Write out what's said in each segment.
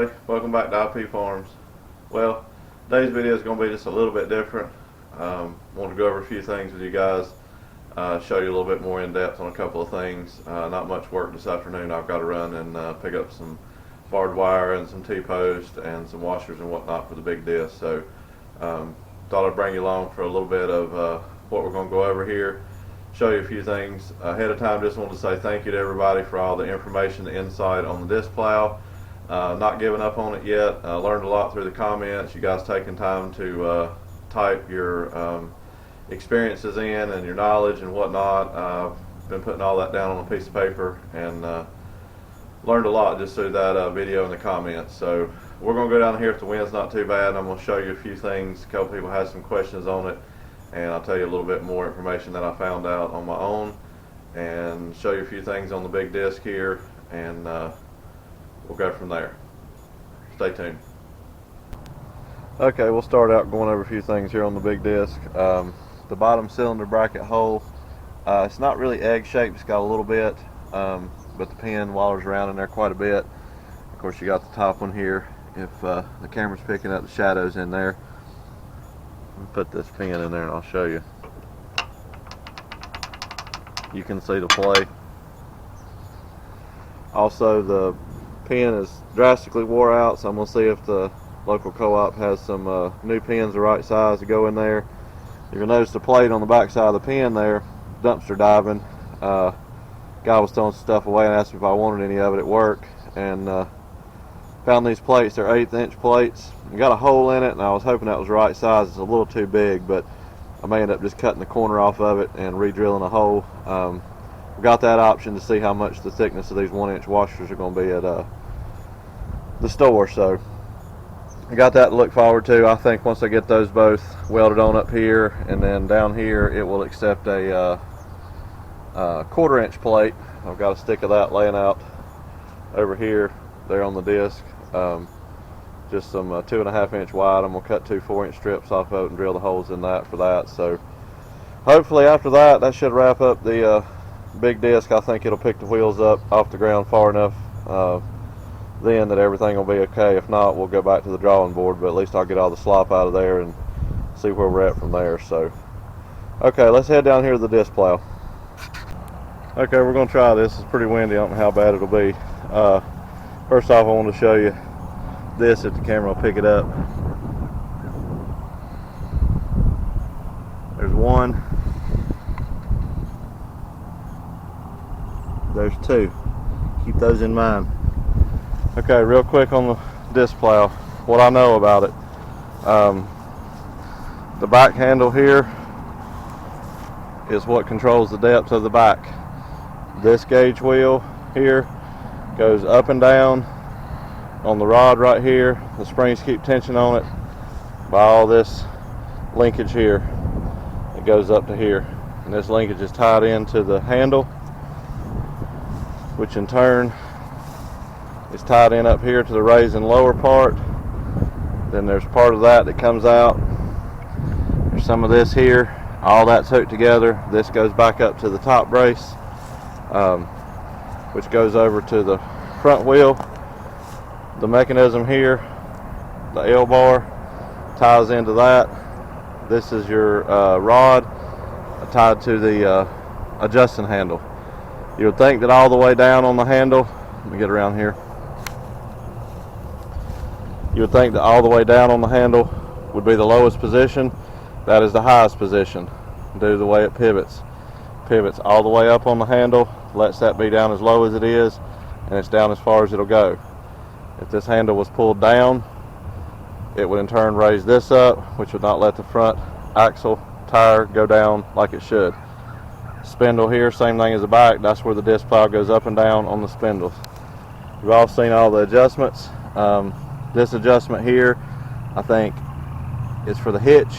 everybody, welcome back to IP Farms. Well, today's video is going to be just a little bit different. Want to go over a few things with you guys, show you a little bit more in depth on a couple of things. Not much work this afternoon. I've got to run and pick up some barbed wire and some T-post and some washers and whatnot for the big disc. So thought I'd bring you along for a little bit of what we're going to go over here, show you a few things ahead of time. Just wanted to say thank you to everybody for all the information, the insight on the Disc Plow. Not giving up on it yet. Learned a lot through the comments. You guys taking time to type your experiences in and your knowledge and whatnot. Been putting all that down on a piece of paper and learned a lot just through that video and the comments. So we're going to go down here if the wind's not too bad. I'm going to show you a few things. A couple people had some questions on it, and I'll tell you a little bit more information that I found out on my own and show you a few things on the big disc here, and we'll go from there. Stay tuned. Okay, we'll start out going over a few things here on the big disc. The bottom cylinder bracket hole, it's not really egg shaped, it's got a little bit, but the pin wallers around in there quite a bit. Of course, you got the top one here. If the camera's picking up the shadows in there, I'll put this pin in there and I'll show you. You can see the play. Also, the pin is drastically wore out, so I'm going to see if the local co-op has some new pins the right size to go in there. You're going to notice the plate on the back side of the pin there, dumpster diving. Guy was throwing some stuff away and asked me if I wanted any of it at work, and found these plates. They're 1/8 inch plates. You got a hole in it, and I was hoping that was the right size. It's a little too big, but I may end up just cutting the corner off of it and re-drilling a hole. We got that option to see how much the thickness of these 1-inch washers are going to be at the store, so I got that to look forward to. I think once I get those both welded on up here, and then down here it will accept a 1/4 inch plate. I've got a stick of that laying out over here there on the disc, just some 2.5 inch wide. I'm going to cut 2 4-inch strips off of it and drill the holes in that for that. So hopefully after that should wrap up the big disc. I think it'll pick the wheels up off the ground far enough then that everything will be okay. If not, we'll go back to the drawing board, but at least I'll get all the slop out of there and see where we're at from there. So okay, let's head down here to the Disc Plow. Okay, we're going to try this. It's pretty windy. I don't know how bad it'll be. First off, I want to show you this if the camera will pick it up. There's one. There's two. Keep those in mind. Okay, real quick on the Disc Plow, what I know about it. The back handle here is what controls the depth of the back. This gauge wheel here goes up and down on the rod right here. The springs keep tension on it by all this linkage here. It goes up to here, and this linkage is tied into the handle, which in turn is tied in up here to the raise and lower part. Then there's part of that comes out. There's some of this here. All that's hooked together. This goes back up to the top brace, which goes over to the front wheel. The mechanism here, the L bar, ties into that. This is your rod tied to the adjusting handle. You would think that all the way down on the handle, let me get around here. You would think that all the way down on the handle would be the lowest position. That is the highest position due to the way it pivots. Pivots all the way up on the handle, lets that be down as low as it is, and it's down as far as it'll go. If this handle was pulled down, it would in turn raise this up, which would not let the front axle tire go down like it should. Spindle here, same thing as the back. That's where the Disc Plow goes up and down on the spindles. You've all seen all the adjustments. This adjustment here, I think, is for the hitch,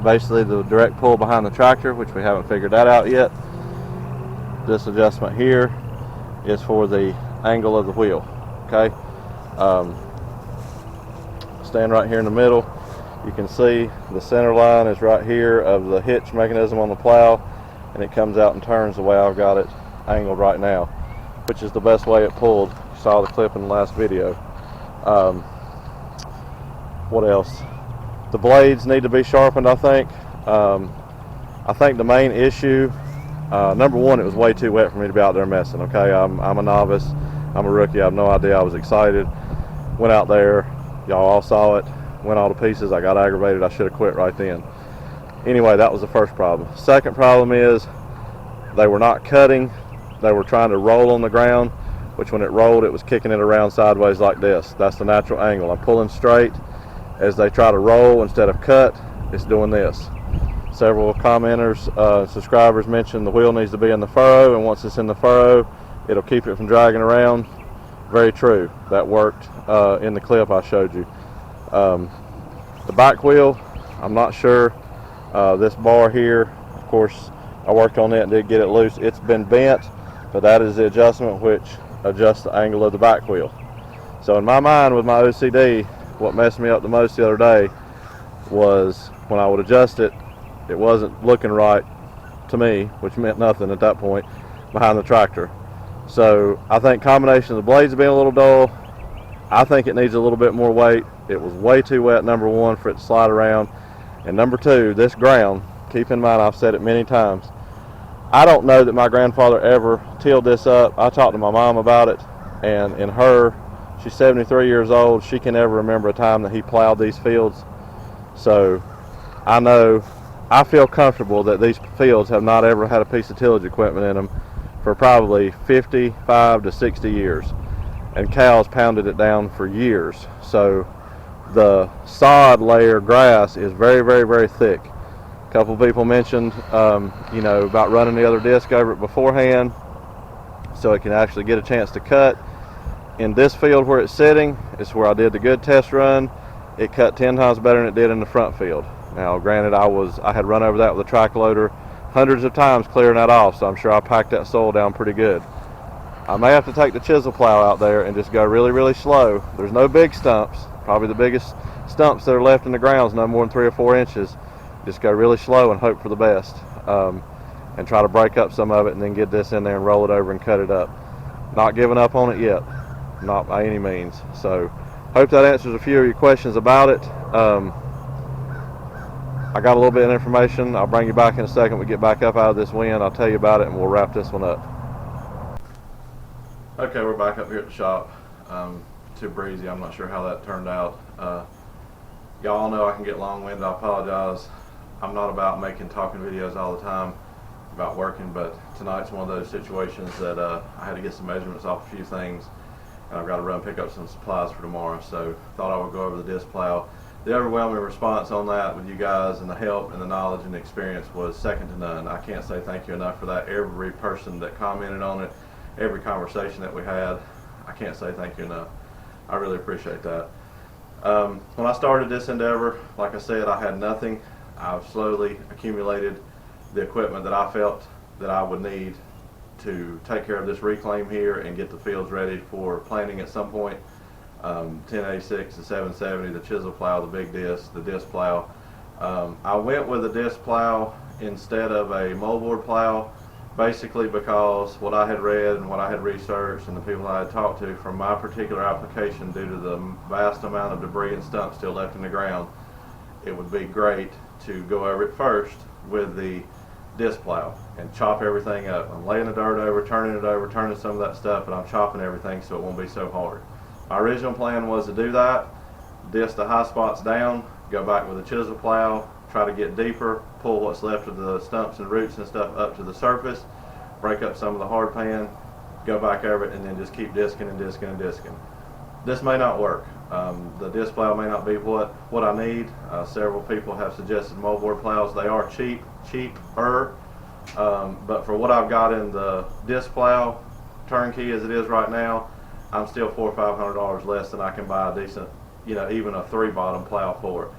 basically the direct pull behind the tractor, which we haven't figured that out yet. This adjustment here is for the angle of the wheel. Okay, stand right here in the middle. You can see the center line is right here of the hitch mechanism on the plow, and it comes out and turns the way I've got it angled right now, which is the best way it pulled. You saw the clip in the last video. Um, what else? The blades need to be sharpened, I think. I think the main issue, number one, it was way too wet for me to be out there messing. Okay, I'm a novice, I'm a rookie, I have no idea. I was excited, went out there, y'all all saw it, went all to pieces. I got aggravated. I should have quit right then. Anyway, that was the first problem. Second problem is they were not cutting. They were trying to roll on the ground, which when it rolled, it was kicking it around sideways like this. That's the natural angle. I'm pulling straight. As they try to roll instead of cut, it's doing this. Several commenters, subscribers mentioned the wheel needs to be in the furrow, and once it's in the furrow, it'll keep it from dragging around. Very true. That worked in the clip I showed you. The back wheel, I'm not sure. This bar here, of course, I worked on it and did get it loose. It's been bent, but that is the adjustment which adjusts the angle of the back wheel. So in my mind, with my OCD, what messed me up the most the other day was when I would adjust it, it wasn't looking right to me, which meant nothing at that point, behind the tractor. So I think combination of the blades being a little dull, I think it needs a little bit more weight. It was way too wet, number one, for it to slide around. And number two, this ground, keep in mind, I've said it many times, I don't know that my grandfather ever tilled this up. I talked to my mom about it, and in her, she's 73 years old, she can never remember a time that he plowed these fields. So I feel comfortable that these fields have not ever had a piece of tillage equipment in them for probably 55 to 60 years. And cows pounded it down for years. So the sod layer grass is very, very, very thick. A couple people mentioned, about running the other disc over it beforehand so it can actually get a chance to cut. In this field where it's sitting, it's where I did the good test run. It cut 10 times better than it did in the front field. Now, granted, I had run over that with a track loader hundreds of times clearing that off, so I'm sure I packed that soil down pretty good. I may have to take the chisel plow out there and just go really, really slow. There's no big stumps. Probably the biggest stumps that are left in the ground is no more than 3 or 4 inches. Just go really slow and hope for the best, and try to break up some of it and then get this in there and roll it over and cut it up. Not giving up on it yet, not by any means. So hope that answers a few of your questions about it. I got a little bit of information. I'll bring you back in a second. We get back up out of this wind. I'll tell you about it and we'll wrap this one up. Okay, we're back up here at the shop. Too breezy. I'm not sure how that turned out. Y'all know I can get long-winded. I apologize. I'm not about making talking videos all the time, about working, but tonight's one of those situations that I had to get some measurements off a few things, and I've got to run pick up some supplies for tomorrow, so thought I would go over the disc plow. The overwhelming response on that with you guys and the help and the knowledge and the experience was second to none. I can't say thank you enough for that. Every person that commented on it, every conversation that we had, I can't say thank you enough. I really appreciate that. When I started this endeavor, like I said, I had nothing. I've slowly accumulated the equipment that I felt that I would need to take care of this reclaim here and get the fields ready for planting at some point. 1086, the 770, the chisel plow, the big disc, the disc plow. I went with a disc plow instead of a moldboard plow, basically because what I had read and what I had researched and the people I had talked to from my particular application, due to the vast amount of debris and stumps still left in the ground, it would be great to go over it first with the disc plow and chop everything up. I'm laying the dirt over, turning some of that stuff, and I'm chopping everything so it won't be so hard. My original plan was to do that, disc the high spots down, go back with a chisel plow, try to get deeper, pull what's left of the stumps and roots and stuff up to the surface, break up some of the hard pan, go back over it, and then just keep discing and discing and discing. This may not work. The disc plow may not be what I need. Several people have suggested moldboard plows. They are cheaper, but for what I've got in the disc plow, turnkey as it is right now, I'm still $400 or $500 less than I can buy a decent, even a 3-bottom plow for.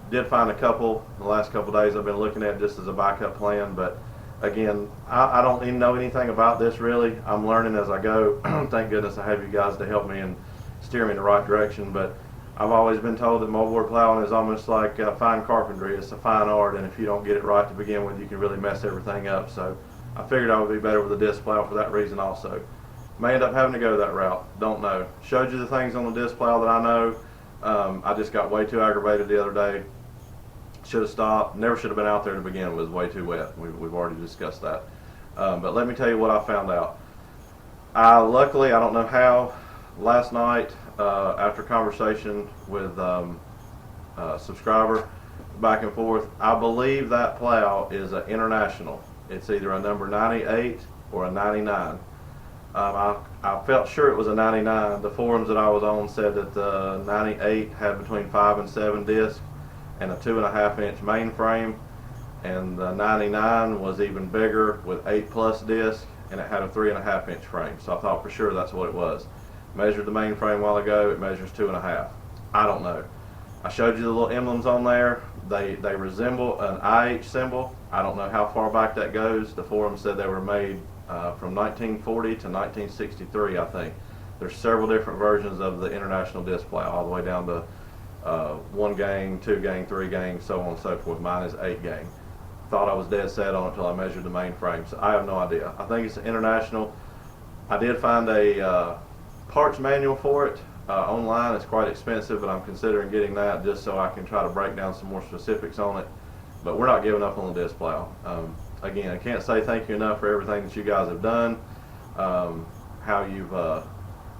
Did find a couple the last couple days I've been looking at just as a backup plan, but again, I don't even know anything about this really. I'm learning as I go. Thank goodness I have you guys to help me and steer me in the right direction, but I've always been told that moldboard plowing is almost like fine carpentry. It's a fine art, and if you don't get it right to begin with, you can really mess everything up. So I figured I would be better with a disc plow for that reason also. May end up having to go that route. Don't know. Showed you the things on the Disc Plow that I know. I just got way too aggravated the other day. Should have stopped. Never should have been out there to begin with. It was way too wet. We've already discussed that. But let me tell you what I found out. Luckily, I don't know how, last night, after conversation with a subscriber, back and forth, I believe that plow is an international. It's either a number 98 or a 99. I felt sure it was a 99. The forums that I was on said that the 98 had between 5 and 7 discs and a 2.5 inch mainframe, and the 99 was even bigger with 8+ discs, and it had a 3.5 inch frame. So I thought for sure that's what it was. Measured the mainframe a while ago. It measures 2.5. I don't know. I showed you the little emblems on there. They resemble an IH symbol. I don't know how far back that goes. The forum said they were made from 1940 to 1963, I think. There's several different versions of the International Disc Plow, all the way down to 1 gang, 2 gang, 3 gang, so on and so forth. Mine is 8 gang. Thought I was dead set on it until I measured the main frame, so I have no idea. I think it's an international. I did find a parts manual for it online. It's quite expensive, but I'm considering getting that just so I can try to break down some more specifics on it. But we're not giving up on the Disc Plow. Again, I can't say thank you enough for everything that you guys have done, how you've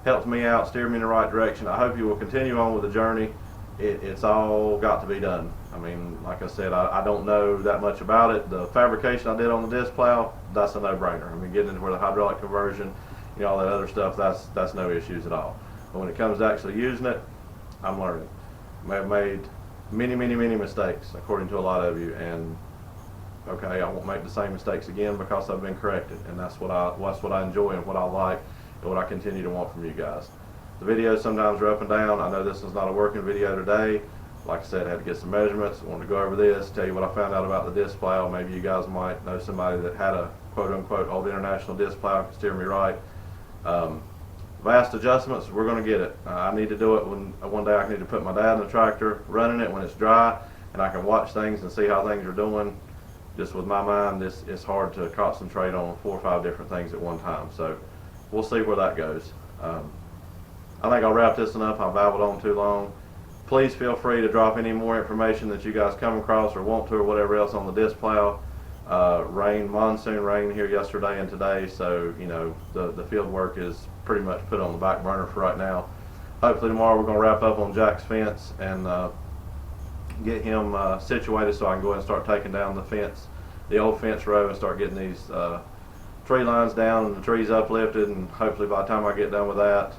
helped me out, steered me in the right direction. I hope you will continue on with the journey. It's all got to be done. I mean, like I said, I don't know that much about it. The fabrication I did on the Disc Plow, that's a no-brainer. I mean, getting into where the hydraulic conversion, you know, all that other stuff, that's no issues at all. But when it comes to actually using it, I'm learning. I have made many mistakes, according to a lot of you, and okay, I won't make the same mistakes again because I've been corrected, and that's what I enjoy and what I like and what I continue to want from you guys. The videos sometimes are up and down. I know this is not a working video today. Like I said, I had to get some measurements. I wanted to go over this, tell you what I found out about the Disc Plow. Maybe you guys might know somebody that had a quote-unquote old International Disc Plow, can steer me right. Vast adjustments, we're going to get it. I need to do it one day. I need to put my dad in the tractor, running it when it's dry, and I can watch things and see how things are doing. Just with my mind, it's hard to concentrate on 4 or 5 different things at one time. So we'll see where that goes. I think I'll wrap this one up. I've babbled on too long. Please feel free to drop any more information that you guys come across or want to, or whatever else on the Disc Plow. Monsoon rain here yesterday and today, so you know the field work is pretty much put on the back burner for right now. Hopefully tomorrow we're going to wrap up on Jack's fence and get him situated so I can go ahead and start taking down the fence, the old fence row, and start getting these tree lines down and the trees uplifted, and hopefully by the time I get done with that,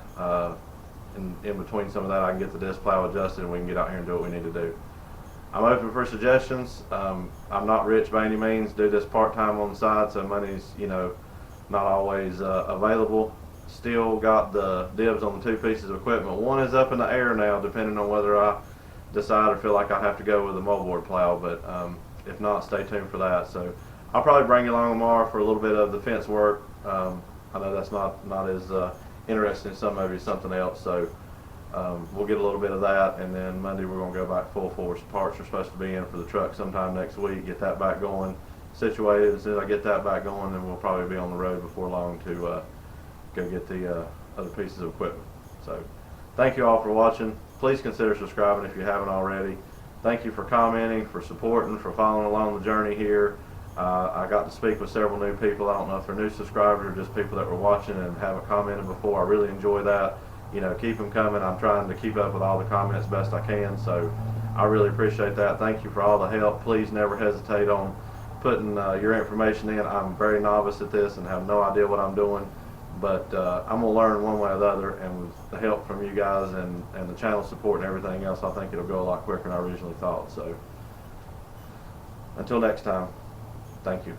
in between some of that, I can get the Disc Plow adjusted and we can get out here and do what we need to do. I'm open for suggestions. I'm not rich by any means. Do this part-time on the side, so money's, you know, not always available. Still got the dibs on the 2 pieces of equipment. One is up in the air now, depending on whether I decide or feel like I have to go with a moldboard plow, but if not, stay tuned for that. So I'll probably bring you along tomorrow for a little bit of the fence work. I know that's not as interesting as some of you, something else, so we'll get a little bit of that, and then Monday we're going to go back full force. Parts are supposed to be in for the truck sometime next week, get that back going, situated. As soon as I get that back going, then we'll probably be on the road before long to go get the other pieces of equipment. So thank you all for watching. Please consider subscribing if you haven't already. Thank you for commenting, for supporting, for following along the journey here. I got to speak with several new people. I don't know if they're new subscribers or just people that were watching and haven't commented before. I really enjoy that. You know, keep them coming. I'm trying to keep up with all the comments best I can, so I really appreciate that. Thank you for all the help. Please never hesitate on putting your information in. I'm very novice at this and have no idea what I'm doing, but I'm going to learn one way or the other, and with the help from you guys and the channel support and everything else, I think it'll go a lot quicker than I originally thought. So until next time, thank you.